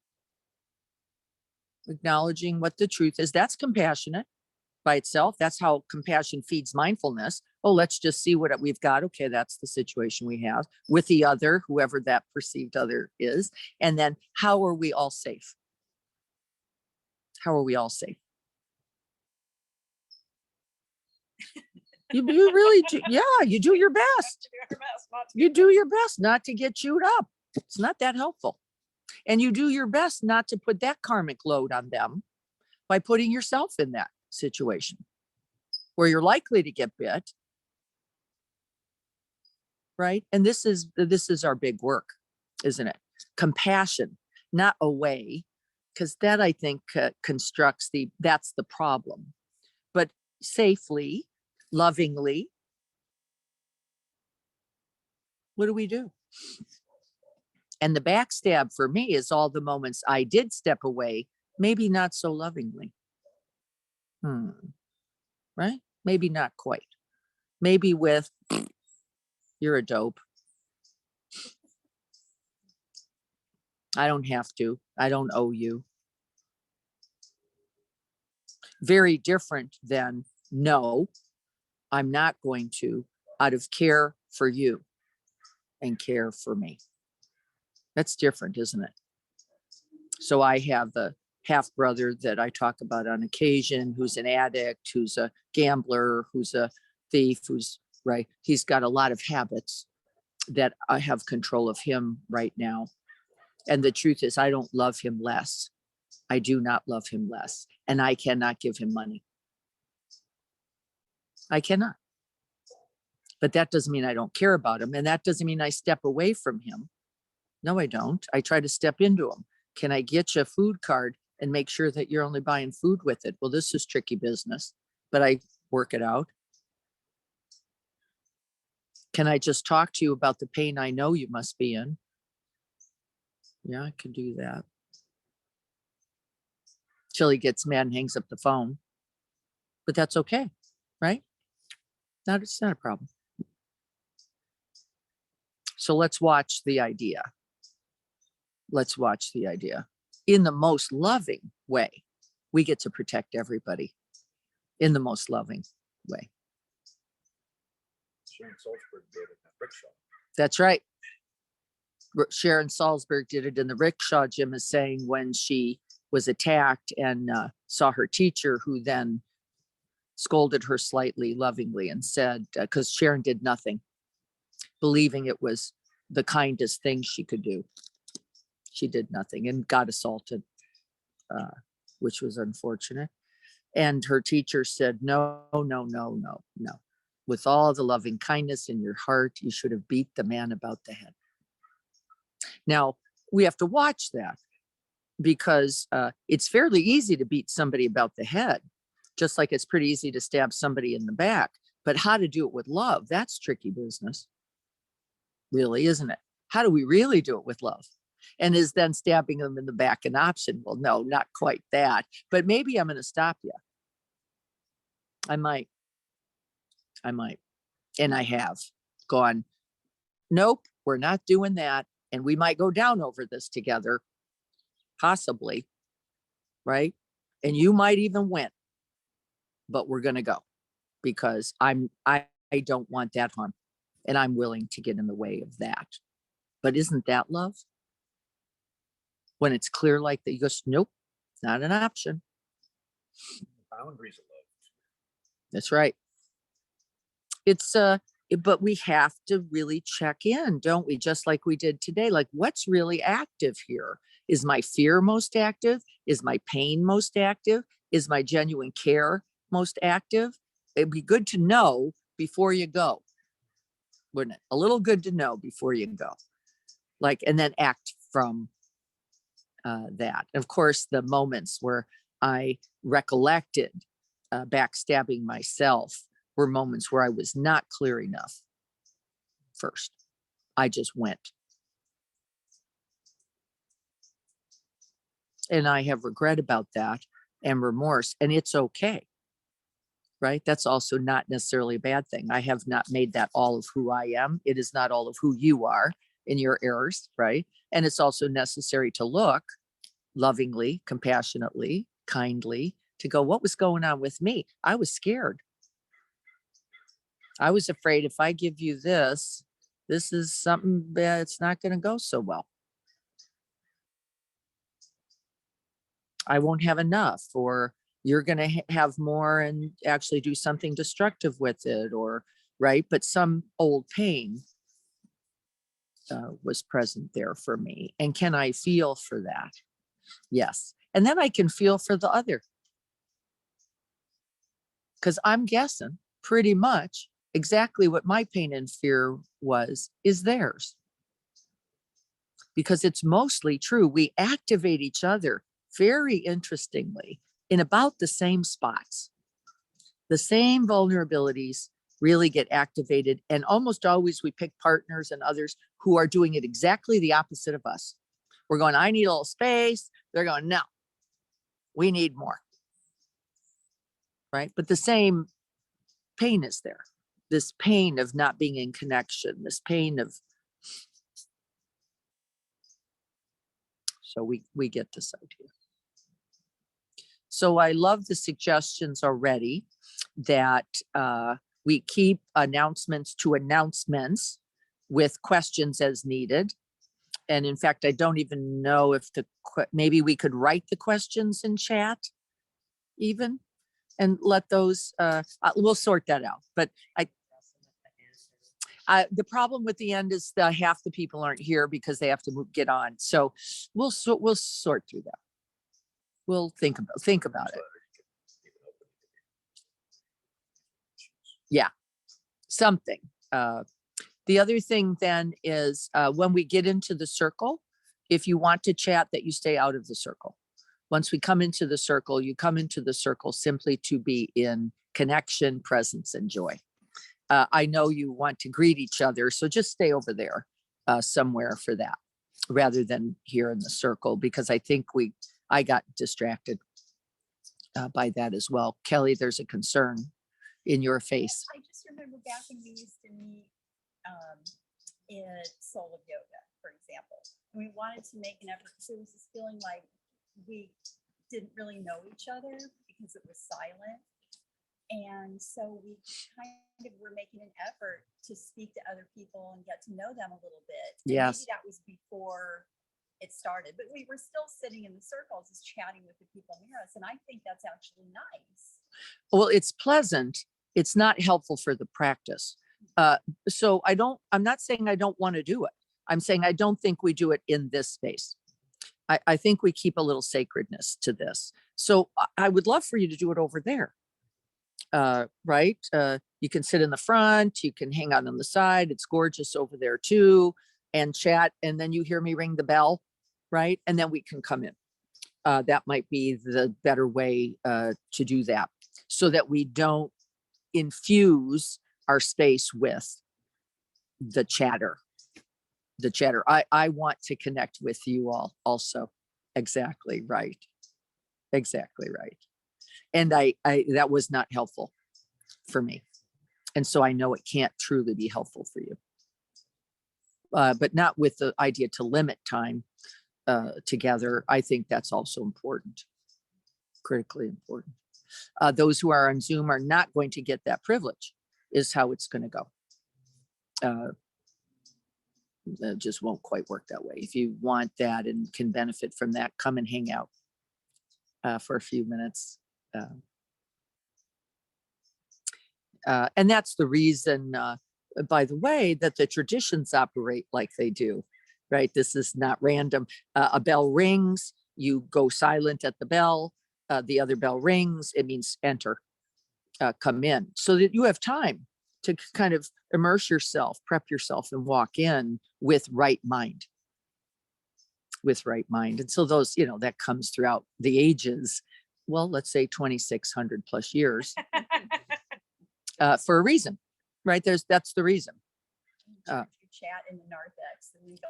Acknowledging what the truth is. That's compassionate by itself. That's how compassion feeds mindfulness. Oh, let's just see what we've got. Okay, that's the situation we have with the other, whoever that perceived other is. And then how are we all safe? How are we all safe? You really do. Yeah, you do your best. You do your best not to get chewed up. It's not that helpful. And you do your best not to put that karmic load on them by putting yourself in that situation where you're likely to get bit. Right. And this is our big work, isn't it? Compassion, not away, because that I think constructs that's the problem, but safely, lovingly. What do we do? And the backstab for me is all the moments I did step away, maybe not so lovingly. Right? Maybe not quite. Maybe with, you're a dope. I don't have to. I don't owe you. Very different than, no, I'm not going to, out of care for you and care for me. That's different, isn't it? So I have the half brother that I talk about on occasion, who's an addict, who's a gambler, who's a thief, who's right. He's got a lot of habits that I have control of him right now. And the truth is, I don't love him less. I do not love him less. And I cannot give him money. I cannot. But that doesn't mean I don't care about him. And that doesn't mean I step away from him. No, I don't. I try to step into him. Can I get you a food card and make sure that you're only buying food with it? Well, this is tricky business, but I work it out. Can I just talk to you about the pain I know you must be in? Yeah, I can do that. Till he gets mad and hangs up the phone. But that's okay, right? It's not a problem. So let's watch the idea. Let's watch the idea. In the most loving way, we get to protect everybody in the most loving way. Sharon Salzberg did it in the rickshaw. That's right. Sharon Salzberg did it in the rickshaw, Jim is saying, when she was attacked and saw her teacher, who then scolded her slightly lovingly and said, because Sharon did nothing, believing it was the kindest thing she could do. She did nothing and got assaulted, which was unfortunate. And her teacher said, no, no, no, no, no. With all the loving kindness in your heart, you should have beat the man about the head. Now, we have to watch that because it's fairly easy to beat somebody about the head, just like it's pretty easy to stab somebody in the back. But how to do it with love, that's tricky business. Really, isn't it? How do we really do it with love? And is then stabbing them in the back an option? Well, no, not quite that. But maybe I'm going to stop you. I might. And I have gone, nope, we're not doing that. And we might go down over this together, possibly, right? And you might even win, but we're going to go because I don't want that harm, and I'm willing to get in the way of that. But isn't that love? When it's clear like that, you go, nope, it's not an option. Boundaries of love. That's right. It's but we have to really check in, don't we? Just like we did today. Like, what's really active here? Is my fear most active? Is my pain most active? Is my genuine care most active? It'd be good to know before you go, wouldn't it? A little good to know before you go. Like, and then act from that. Of course, the moments where I recollected backstabbing myself were moments where I was not clear enough first. I just went. And I have regret about that and remorse, and it's okay. Right? That's also not necessarily a bad thing. I have not made that all of who I am. It is not all of who you are in your errors, right? And it's also necessary to look lovingly, compassionately, kindly, to go, what was going on with me? I was scared. I was afraid if I give you this, this is something that's not going to go so well. I won't have enough, or you're going to have more and actually do something destructive with it, or right. But some old pain was present there for me. And can I feel for that? Yes. And then I can feel for the other. Because I'm guessing pretty much exactly what my pain and fear was is theirs. Because it's mostly true. We activate each other very interestingly in about the same spots. The same vulnerabilities really get activated. And almost always we pick partners and others who are doing it exactly the opposite of us. We're going, I need a little space. They're going, no, we need more. Right? But the same pain is there. This pain of not being in connection, this pain of, so we get this idea. So I love the suggestions already that we keep announcements to announcements with questions as needed. And in fact, I don't even know if maybe we could write the questions in chat even and let those, we'll sort that out. But the problem with the end is that half the people aren't here because they have to get on. So we'll sort through that. We'll think about it. Yeah, something. The other thing then is when we get into the circle, if you want to chat, that you stay out of the circle. Once we come into the circle, you come into the circle simply to be in connection, presence, and joy. I know you want to greet each other, so just stay over there somewhere for that, rather than here in the circle, because I think I got distracted by that as well. Kelly, there's a concern in your face. I just remember back when we used to meet at Soul of Yoga, for example. We wanted to make an effort because there was this feeling like we didn't really know each other because it was silent. And so we kind of were making an effort to speak to other people and get to know them a little bit. And yes. Maybe that was before it started, but we were still sitting in the circles, just chatting with the people near us. And I think that's actually nice. Well, it's pleasant. It's not helpful for the practice. So I'm not saying I don't want to do it. I'm saying I don't think we do it in this space. I think we keep a little sacredness to this. So I would love for you to do it over there. Right? You can sit in the front, you can hang out on the side. It's gorgeous over there too, and chat. And then you hear me ring the bell, right? And then we can come in. That might be the better way to do that, so that we don't infuse our space with the chatter. I want to connect with you all also. Exactly right. Exactly right. And I that was not helpful for me. And so I know it can't truly be helpful for you. But not with the idea to limit time together. I think that's also important, critically important. Those who are on Zoom are not going to get that privilege, is how it's going to go. It just won't quite work that way. If you want that and can benefit from that, come and hang out for a few minutes. And that's the reason, by the way, that the traditions operate like they do, right? This is not random. A bell rings, you go silent at the bell, the other bell rings, it means enter, come in, so that you have time to kind of immerse yourself, prep yourself, and walk in with right mind. With right mind. And so those, that comes throughout the ages. Well, let's say 2,600 plus years for a reason, right? That's the reason. Chat in the narthex and we go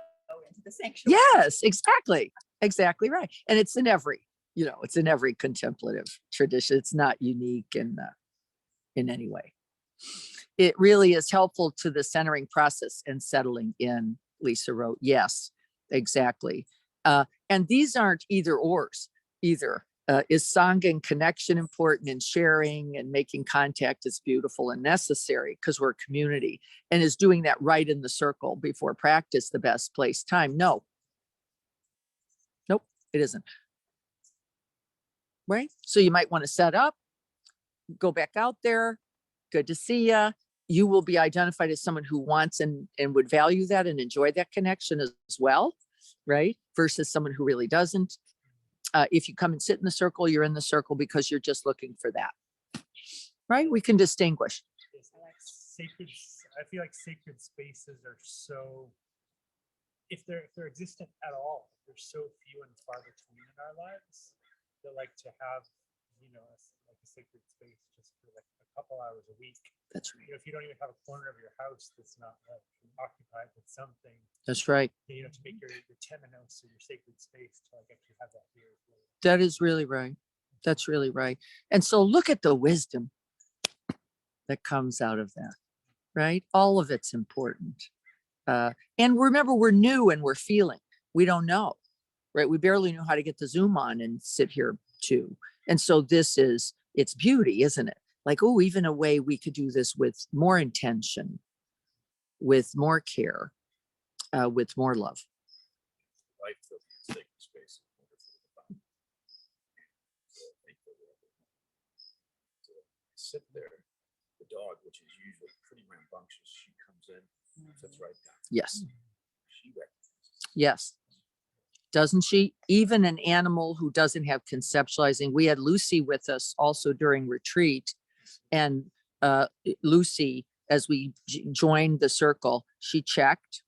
into the sanctuary. Yes, exactly. Exactly right. And it's in every, it's in every contemplative tradition. It's not unique in any way. It really is helpful to the centering process and settling in, Lisa wrote. Yes, exactly. And these aren't either ors either. Is Sangha and connection important, and sharing and making contact is beautiful and necessary because we're a community, and is doing that right in the circle before practice the best place time? No. Nope, it isn't. Right? So you might want to set up, go back out there. Good to see you. You will be identified as someone who wants and would value that and enjoy that connection as well, right? Versus someone who really doesn't. If you come and sit in the circle, you're in the circle because you're just looking for that, right? We can distinguish. I feel like sacred spaces are so, if they're existent at all, they're so few and far between in our lives, that like to have, like a sacred space just for like a couple hours a week. That's right. If you don't even have a corner of your house that's not like occupied with something. That's right. To make your temenos or your sacred space to like actually have that here. That is really right. That's really right. And so look at the wisdom that comes out of that, right? All of it's important. And remember, we're new and we're feeling. We don't know, right? We barely know how to get the Zoom on and sit here too. And so it's beauty, isn't it? Like, oh, even a way we could do this with more intention, with more care, with more love. Life doesn't take space. Sit there, the dog, which is usually pretty rambunctious, she comes in, sits right down. Yes. She recognizes. Yes. Doesn't she? Even an animal who doesn't have conceptualizing. We had Lucy with us also during retreat, and Lucy, as we joined the circle, she checked.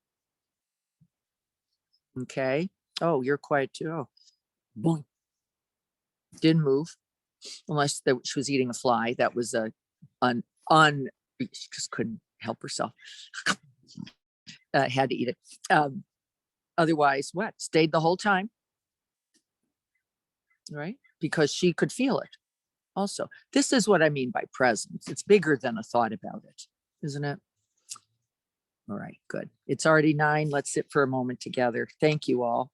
Okay. Oh, you're quiet too. Oh, boing. Didn't move unless she was eating a fly. That was she just couldn't help herself. Had to eat it. Otherwise, what? Stayed the whole time. Right? Because she could feel it. Also, this is what I mean by presence. It's bigger than a thought about it, isn't it? All right, good. It's already 9. Let's sit for a moment together. Thank you all.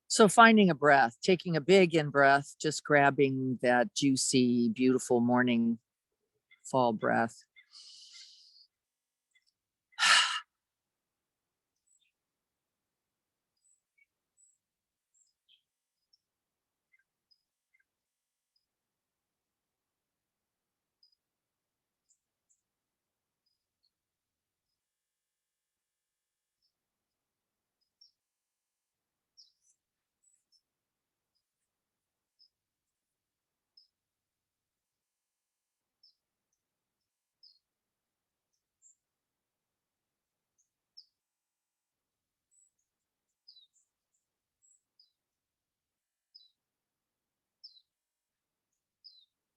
So finding a breath, taking a big in breath, just grabbing that juicy, beautiful morning fall breath.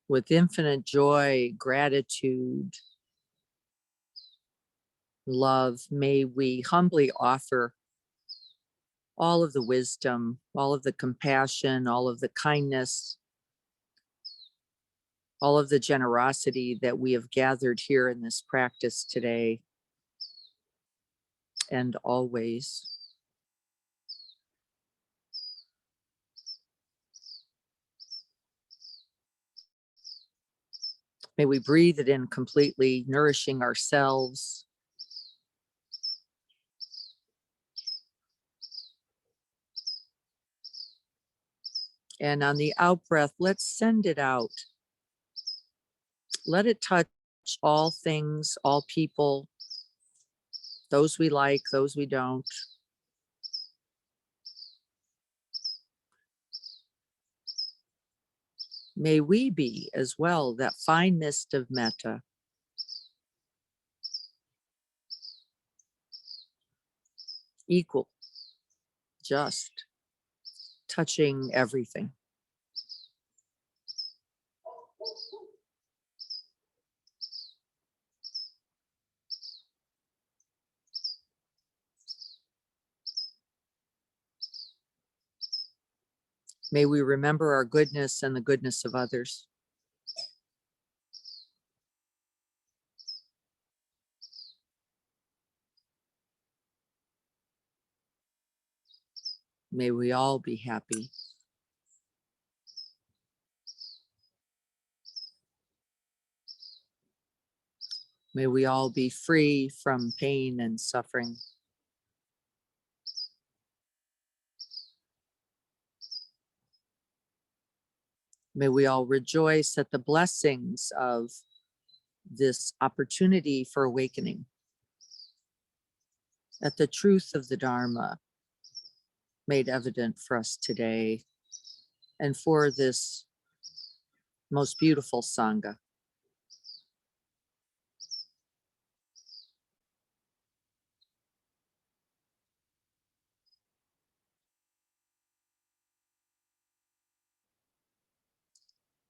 With infinite joy, gratitude, love, may we humbly offer all of the wisdom, all of the compassion, all of the kindness, all of the generosity that we have gathered here in this practice today and always. May we breathe it in completely, nourishing ourselves. And on the out breath, let's send it out. Let it touch all things, all people, those we like, those we don't. May we be as well that fine mist of metta. Equal, just, touching everything. May we remember our goodness and the goodness of others. May we all be happy. May we all be free from pain and suffering. May we all rejoice at the blessings of this opportunity for awakening, at the truth of the Dharma made evident for us today, and for this most beautiful Sangha.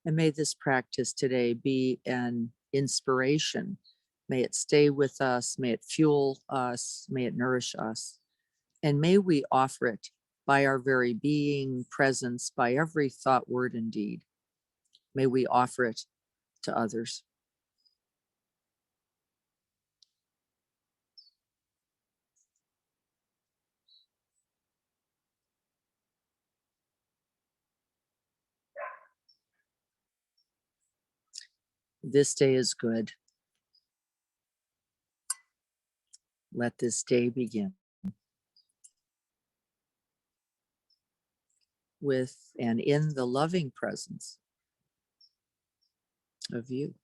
And may this practice today be an inspiration. May it stay with us, may it fuel us, may it nourish us. And may we offer it by our very being, presence, by every thought, word, and deed. May we offer it to others. This day is good. Let this day begin with and in the loving presence of you.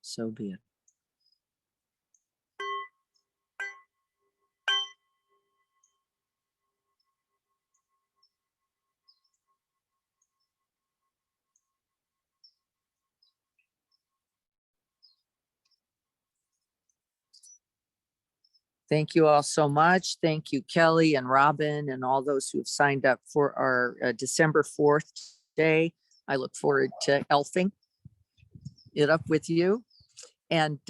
So be it. Thank you all so much. Thank you, Kelly and Robin, and all those who have signed up for our December 4th day. I look forward to elfing it up with you. And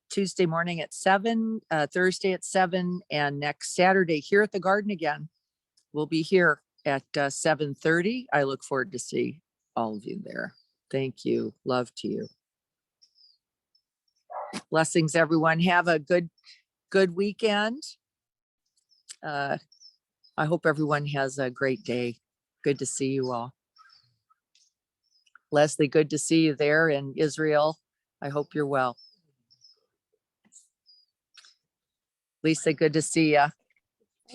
Tuesday morning at 7, Thursday at 7, and next Saturday here at the garden again. We'll be here at 7:30. I look forward to see all of you there. Thank you. Love to you. Blessings, everyone. Have a good weekend. I hope everyone has a great day. Good to see you all. Leslie, good to see you there in Israel. I hope you're well. Lisa, good to see you. Have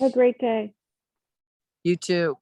a great day. You too.